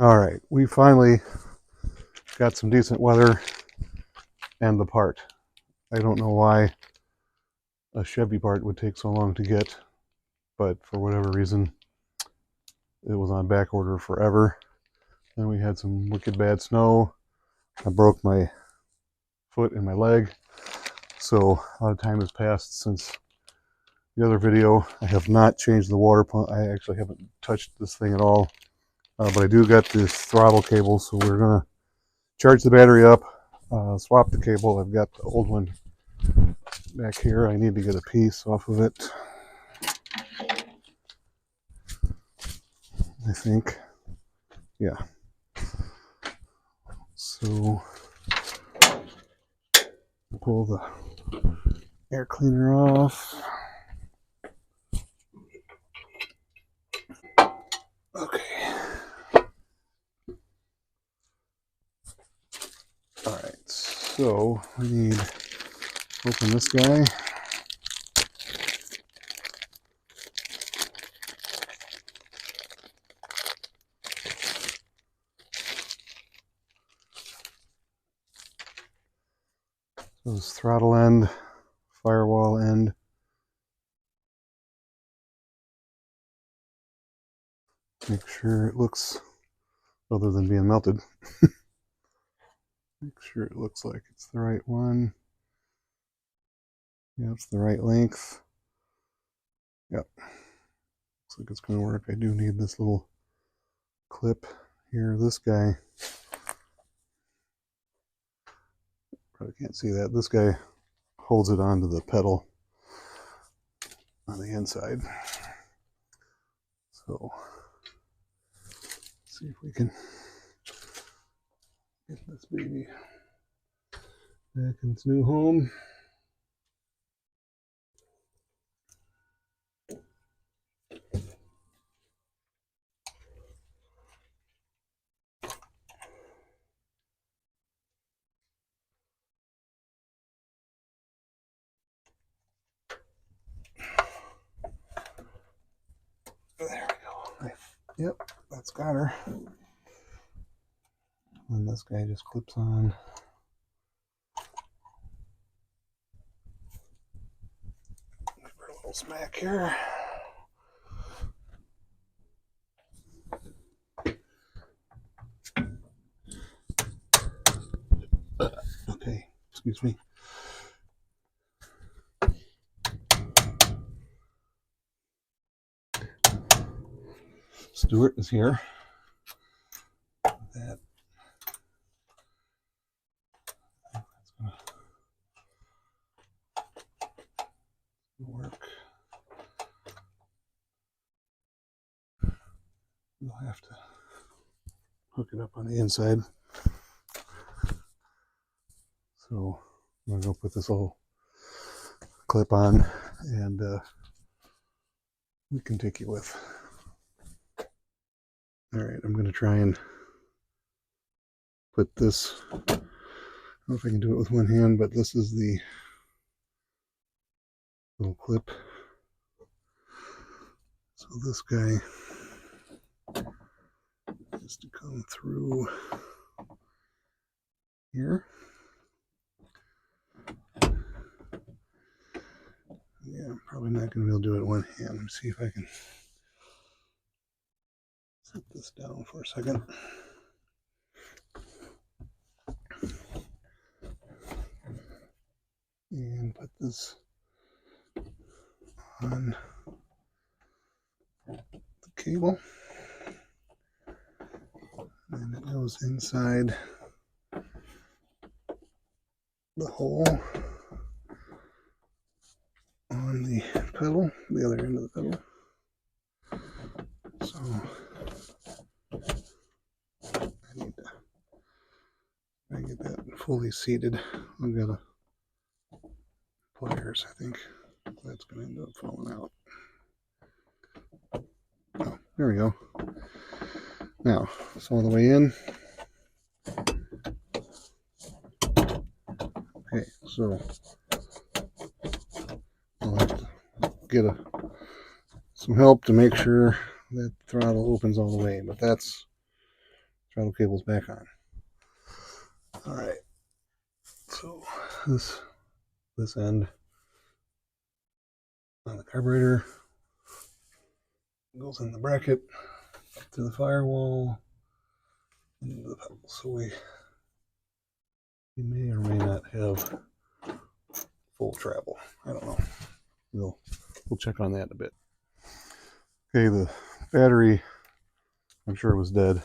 All right, we finally got some decent weather and the part. I don't know why a Chevy part would take so long to get, but for whatever reason, it was on back order forever. Then we had some wicked bad snow. I broke my foot and my leg, so a lot of time has passed since the other video. I have not changed the water pump. I actually haven't touched this thing at all, but I do got this throttle cable, so we're gonna charge the battery up, swap the cable. I've got the old one back here. I need to get a piece off of it, I think. Yeah. So pull the air cleaner off. Okay. All right. So we need to open this guy. So this throttle end, firewall end. Make sure it looks, other than being melted, make sure it looks like it's the right one. Yeah, it's the right length. Yep. Looks like it's going to work. I do need this little clip here. This guy, probably can't see that. This guy holds it onto the pedal on the inside. So let's see if we can get this baby back in its new home. There we go. Yep, that's got her. And this guy just clips on. Give her a little smack here. Okay, excuse me. Stuart is here. That's gonna work. We'll have to hook it up on the inside. So I'm gonna go put this little clip on, and we can take you with. All right, I'm gonna try and put this. I don't know if I can do it with one hand, but this is the little clip. So this guy has to come through here. Yeah, I'm probably not going to be able to do it with one hand. Let me see if I can set this down for a second. And put this on the cable. And it goes inside the hole on the pedal, the other end of the pedal. So I need to get that fully seated. I've got pliers, I think. That's going to end up falling out. Oh, there we go. Now, it's all the way in. Okay, so I'll have to get some help to make sure that throttle opens all the way, but that's Throttle cable's back on. All right. So this end on the carburetor goes in the bracket up to the firewall into the pedal. So we may or may not have full travel. I don't know. We'll check on that in a bit. Okay, the battery, I'm sure it was dead.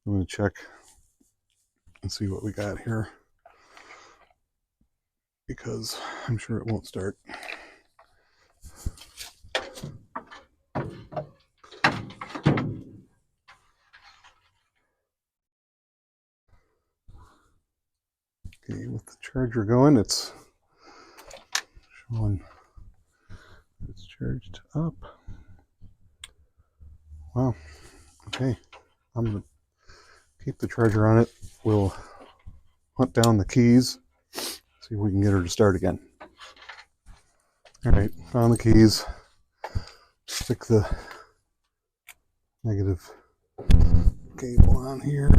I'm going to check and see what we got here, because I'm sure it won't start. Okay, with the charger going, it's showing it's charged up. Wow. Okay, I'm going to keep the charger on it. We'll hunt down the keys, see if we can get her to start again. All right, found the keys. Stick the negative cable on here.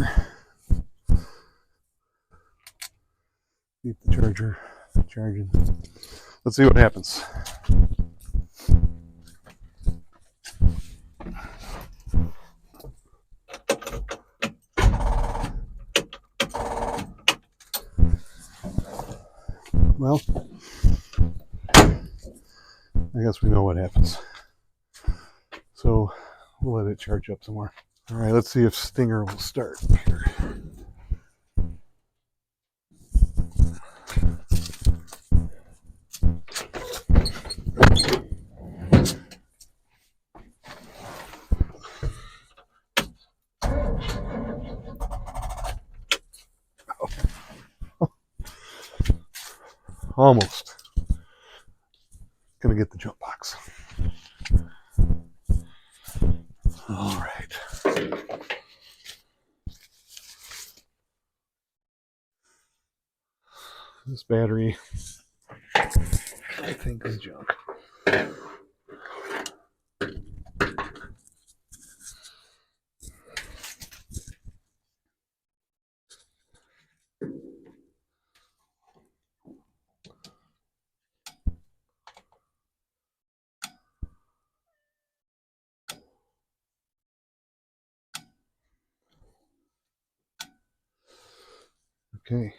Keep the charger charging. Let's see what happens. Well, I guess we know what happens. So we'll let it charge up some more. All right, let's see if Stinger will start here. Almost. Gonna get the jump box. All right. This battery, I think, is junk. Okay.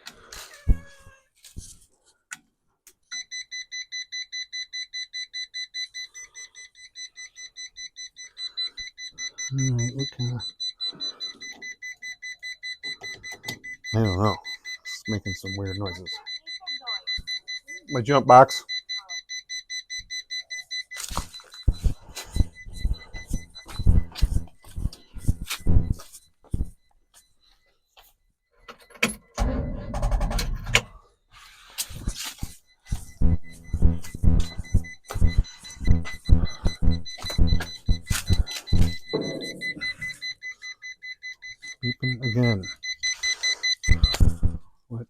All right, what kind of... I don't know. It's making some weird noises. My jump box. Beeping again. What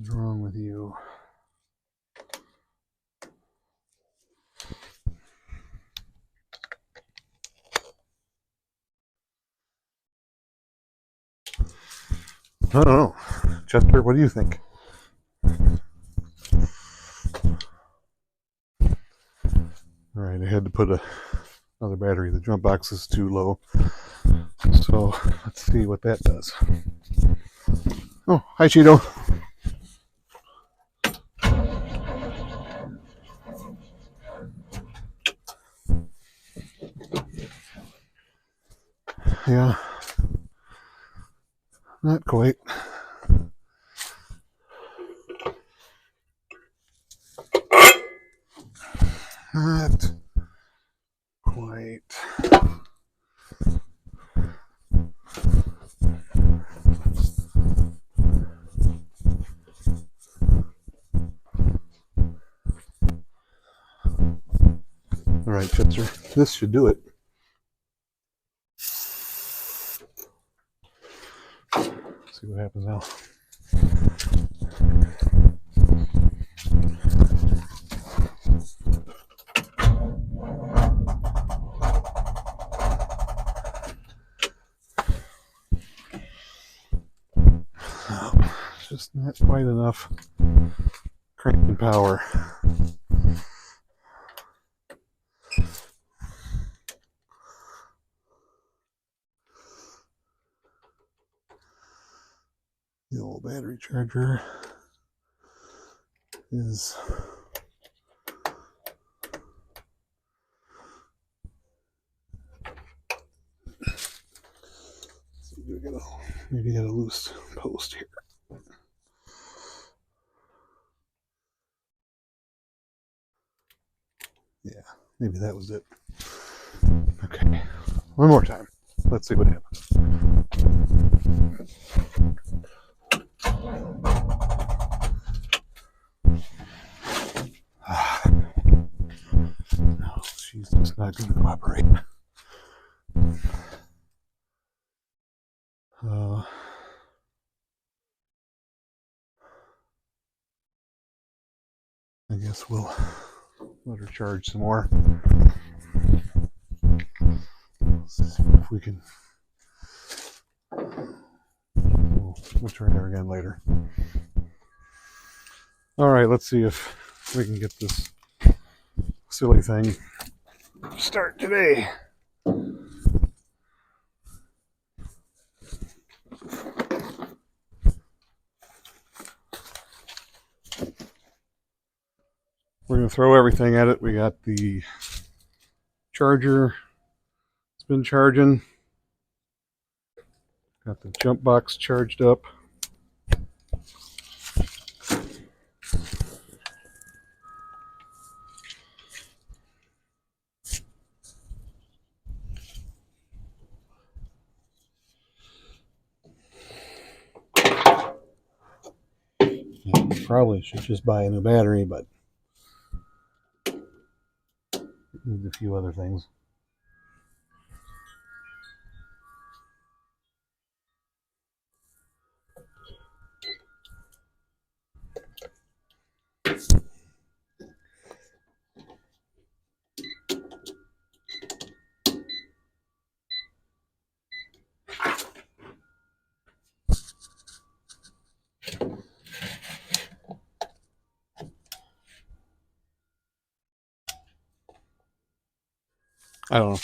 is wrong with you? I don't know. Chester, what do you think? All right, I had to put another battery. The jump box is too low. So let's see what that does. Oh, hi, Cheeto. Yeah, not quite. Not quite. All right, Chester, this should do it. See what happens now. just not quite enough cranking power. The old battery charger is maybe get a loose post here. Yeah, maybe that was it. Okay, one more time. Let's see what happens. No, she's just not going to cooperate. I guess we'll let her charge some more. Let's see if we can. We'll try her again later. All right, let's see if we can get this silly thing start today. We're going to throw everything at it. We got the charger. It's been charging. Got the jump box charged up. Probably should just buy a new battery, but need a few other things. I don't know.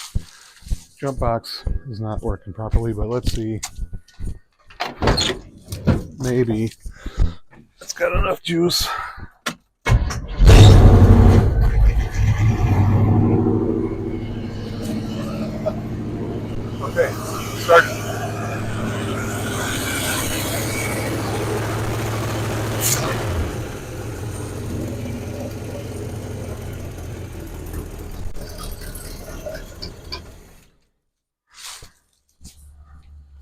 Jump box is not working properly, but let's see. Maybe it's got enough juice. Okay, start it.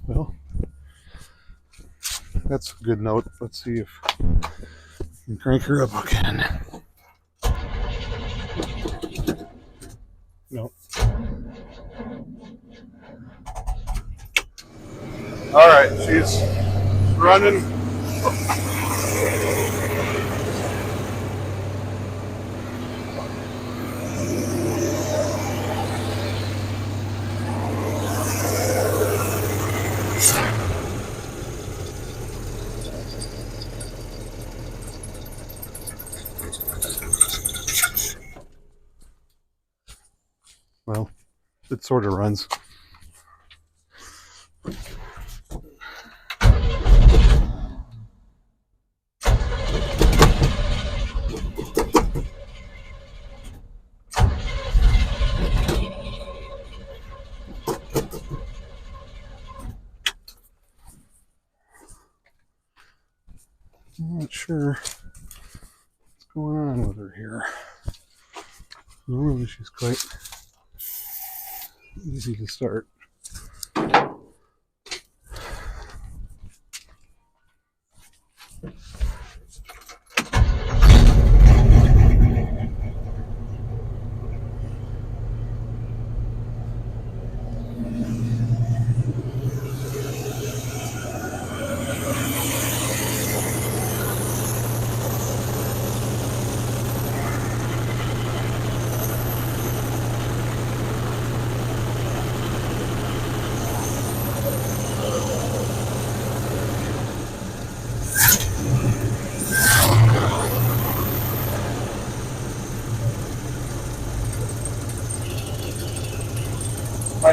Well, that's a good note. Let's see if we can crank her up again. No. All right, she's running. Well, it sort of runs. I'm not sure what's going on with her here. Normally she's quite easy to start.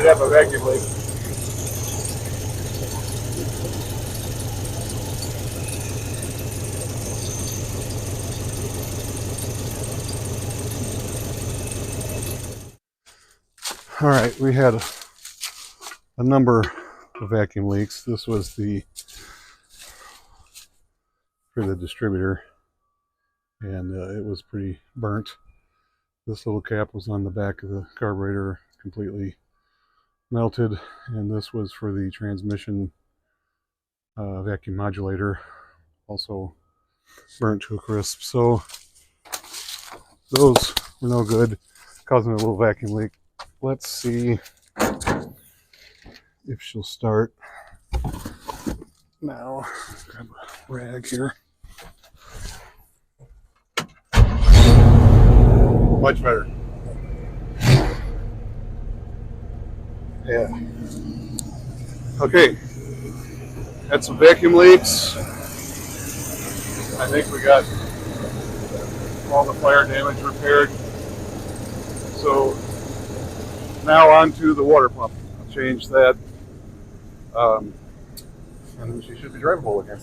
might have a vacuum leak. All right, we had a number of vacuum leaks. This was for the distributor, and it was pretty burnt. This little cap was on the back of the carburetor, completely melted, and this was for the transmission vacuum modulator, also burnt to a crisp. So those were no good, causing a little vacuum leak. Let's see if she'll start. Now, grab a rag here. Much better. Yeah. Okay. Had some vacuum leaks. I think we got all the fire damage repaired. So now on to the water pump. I'll change that. And then she should be drivable again.